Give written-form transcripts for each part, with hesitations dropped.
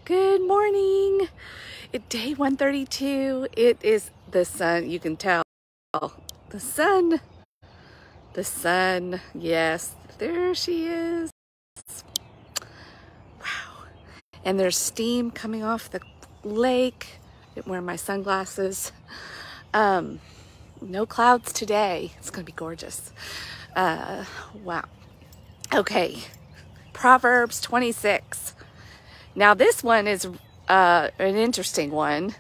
Good morning. Day 132. It is the sun. You can tell. The sun. The sun. Yes, there she is. Wow. And there's steam coming off the lake. I'm wearing my sunglasses. No clouds today. It's going to be gorgeous. Wow. Okay. Proverbs 26. Now this one is an interesting one.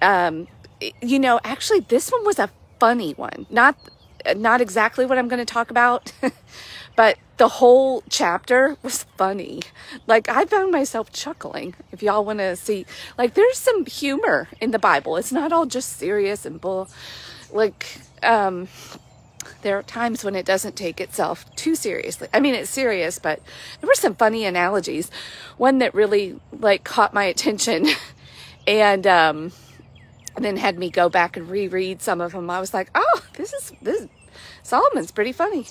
Actually this one was a funny one. Not exactly what I'm going to talk about, but the whole chapter was funny. Like, I found myself chuckling. If y'all want to see, like, there's some humor in the Bible. It's not all just serious and bull. Like, there are times when it doesn't take itself too seriously. I mean, it's serious, but there were some funny analogies. One that really caught my attention and then had me go back and reread some of them. I was like, oh, this is Solomon's pretty funny.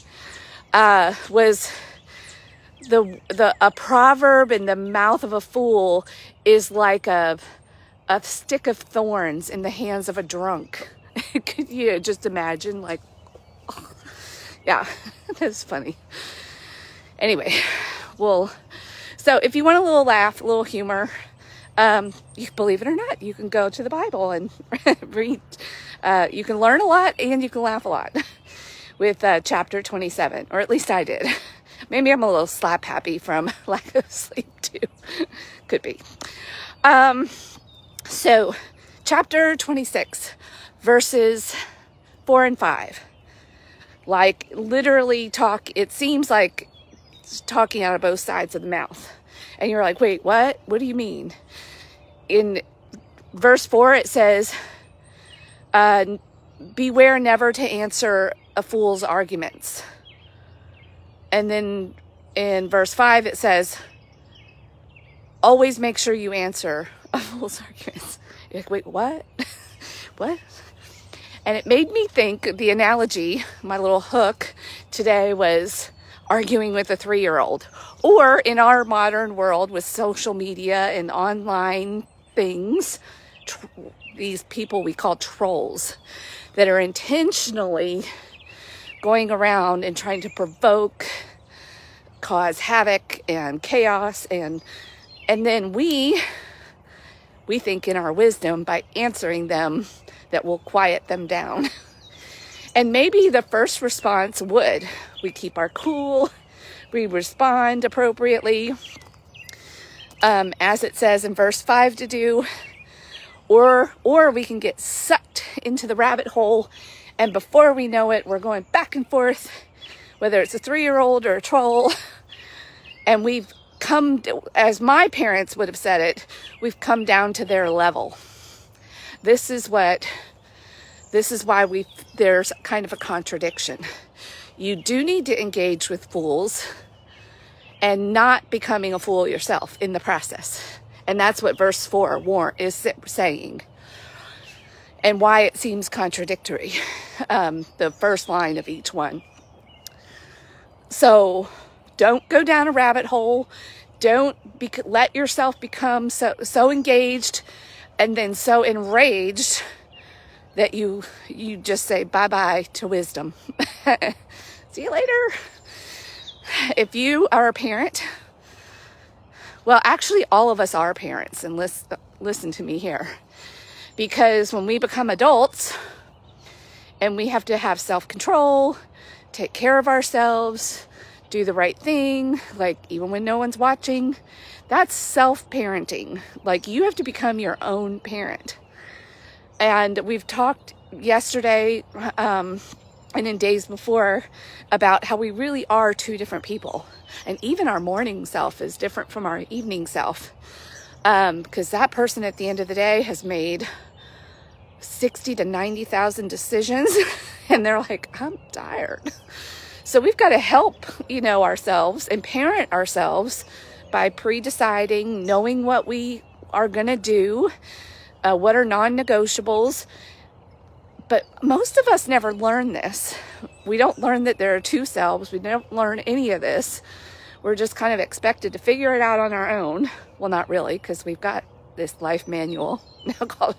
Was a proverb in the mouth of a fool is like a stick of thorns in the hands of a drunk. Could you just imagine, like, oh, yeah, that's funny. Anyway, well, so if you want a little laugh, a little humor, you believe it or not, you can go to the Bible and read. You can learn a lot and you can laugh a lot with chapter 27, or at least I did. Maybe I'm a little slap happy from lack of sleep too. Could be. So chapter 26, verses 4 and 5. Like, literally it seems like it's talking out of both sides of the mouth. And you're like, wait, what? What do you mean? In verse 4, it says, beware never to answer a fool's arguments. And then in verse 5, it says, always make sure you answer a fool's arguments. You're like, wait, what? What? And it made me think, the analogy, my little hook today was arguing with a 3-year-old. Or in our modern world with social media and online things, these people we call trolls that are intentionally going around and trying to provoke, cause havoc and chaos, and then we think in our wisdom by answering them that will quiet them down. And maybe the first response we keep our cool, we respond appropriately, as it says in verse 5 to do, or we can get sucked into the rabbit hole, and before we know it, we're going back and forth, whether it's a 3-year-old or a troll, and we've come, as my parents would have said it, we've come down to their level. This is why there's kind of a contradiction. You do need to engage with fools and not becoming a fool yourself in the process. And that's what verse 4 is saying. And why it seems contradictory. The first line of each one. So don't go down a rabbit hole. Don't let yourself become so engaged and then so enraged that you just say bye-bye to wisdom. See you later. If you are a parent, well, actually all of us are parents, and listen to me here. Because when we become adults and we have to have self-control, take care of ourselves, do the right thing, like even when no one's watching, that's self-parenting. Like, you have to become your own parent. And we've talked yesterday and in days before about how we really are two different people. And even our morning self is different from our evening self. Because that person at the end of the day has made 60 to 90,000 decisions. And they're like, I'm tired. So we've got to help, ourselves and parent ourselves by pre-deciding, knowing what we are going to do, what are non-negotiables. But most of us never learn this. We don't learn that there are two selves. We don't learn any of this. we're just kind of expected to figure it out on our own. Well, not really, because we've got this life manual now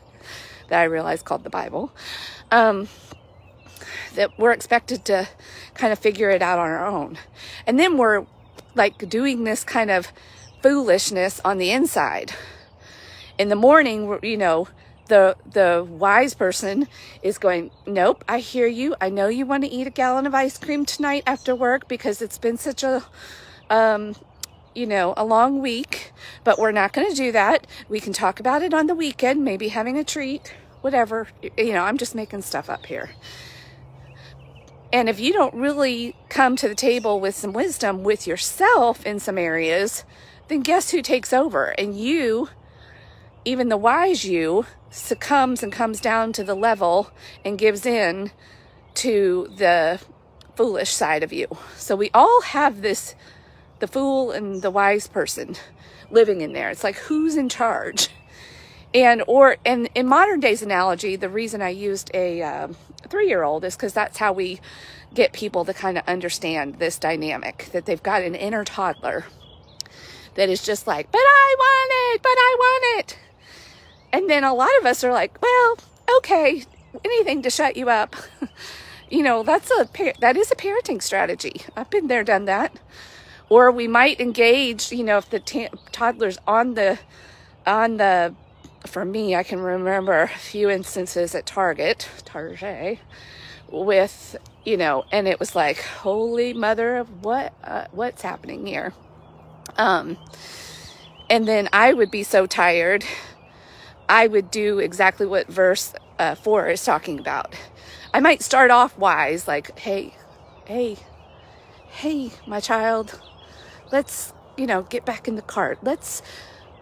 that I realize called the Bible, that we're expected to kind of figure it out on our own. And then we're like doing this kind of foolishness on the inside. In the morning, you know, the wise person is going, nope, I hear you. I know you want to eat a gallon of ice cream tonight after work because it's been such a, you know, a long week, but we're not going to do that. We can talk about it on the weekend, maybe having a treat, whatever. You know, I'm just making stuff up here. And if you don't really come to the table with some wisdom with yourself in some areas, then guess who takes over? And you, even the wise you, succumbs and comes down to the level and gives in to the foolish side of you. So we all have this, the fool and the wise person living in there. It's like, who's in charge? And in modern day's analogy, the reason I used a 3-year-old is because that's how we get people to kind of understand this dynamic, that they've got an inner toddler that is just like, but I want it. And then a lot of us are like, well, okay, anything to shut you up. You know, that is a parenting strategy. I've been there, done that. Or we might engage, you know, if the toddler's on the, for me, I can remember a few instances at Target, with, you know, and it was like, holy mother of what's happening here? And then I would be so tired, I would do exactly what verse 4 is talking about. I might start off wise, like, hey, my child, let's, you know, get back in the cart. Let's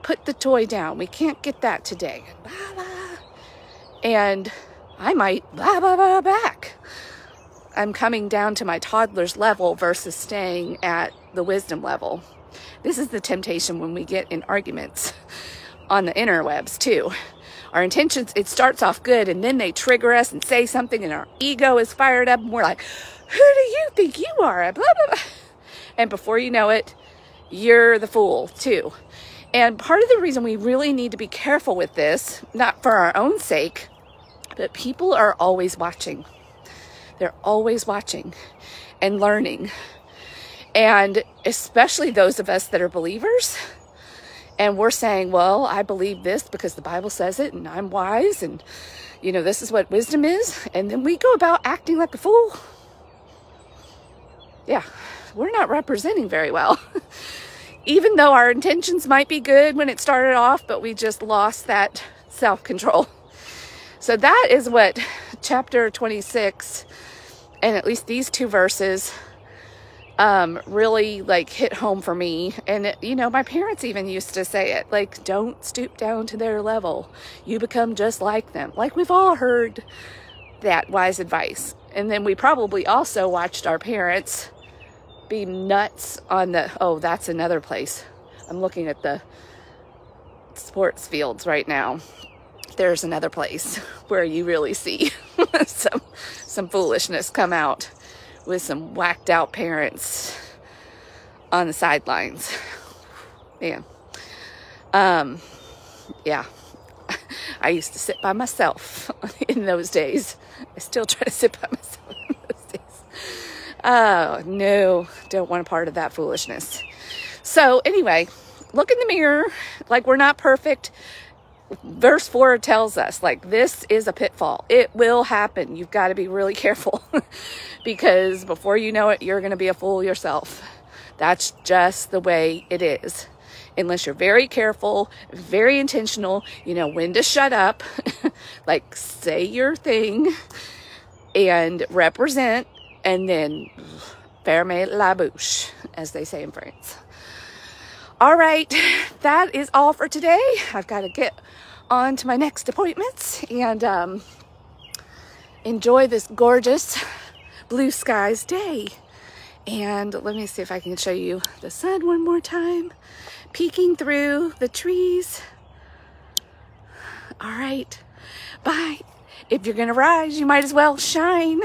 put the toy down. We can't get that today. Blah, blah. And I might blah, blah, blah back. I'm coming down to my toddler's level versus staying at the wisdom level. This is the temptation when we get in arguments on the interwebs too. Our intentions, it starts off good and then they trigger us and say something and our ego is fired up and we're like, who do you think you are? Blah, blah, blah. And before you know it, you're the fool too. And part of the reason we really need to be careful with this, not for our own sake, but people are always watching. They're always watching and learning. And especially those of us that are believers, and we're saying, well, I believe this because the Bible says it, and I'm wise, and, you know, this is what wisdom is. And then we go about acting like a fool. Yeah, we're not representing very well. Even though our intentions might be good when it started off, but we just lost that self-control. So that is what chapter 26, and at least these 2 verses, really like hit home for me. And it, you know, my parents even used to say it, like, don't stoop down to their level. You become just like them. Like, we've all heard that wise advice. And then we probably also watched our parents be nuts on the, oh, that's another place. I'm looking at the sports fields right now. There's another place where you really see some foolishness come out with some whacked out parents on the sidelines. Man. Yeah. I used to sit by myself in those days. I still try to sit by myself in those days. Oh, no, don't want a part of that foolishness. So anyway, look in the mirror. Like, we're not perfect. Verse 4 tells us, like, this is a pitfall. It will happen. You've got to be really careful because before you know it, you're going to be a fool yourself. That's just the way it is. Unless you're very careful, very intentional, you know when to shut up, like, say your thing and represent, and then ferme la bouche, as they say in France. All right, that is all for today. I've got to get on to my next appointments and enjoy this gorgeous blue skies day. And let me see if I can show you the sun one more time, peeking through the trees. All right, bye. If you're gonna rise, you might as well shine.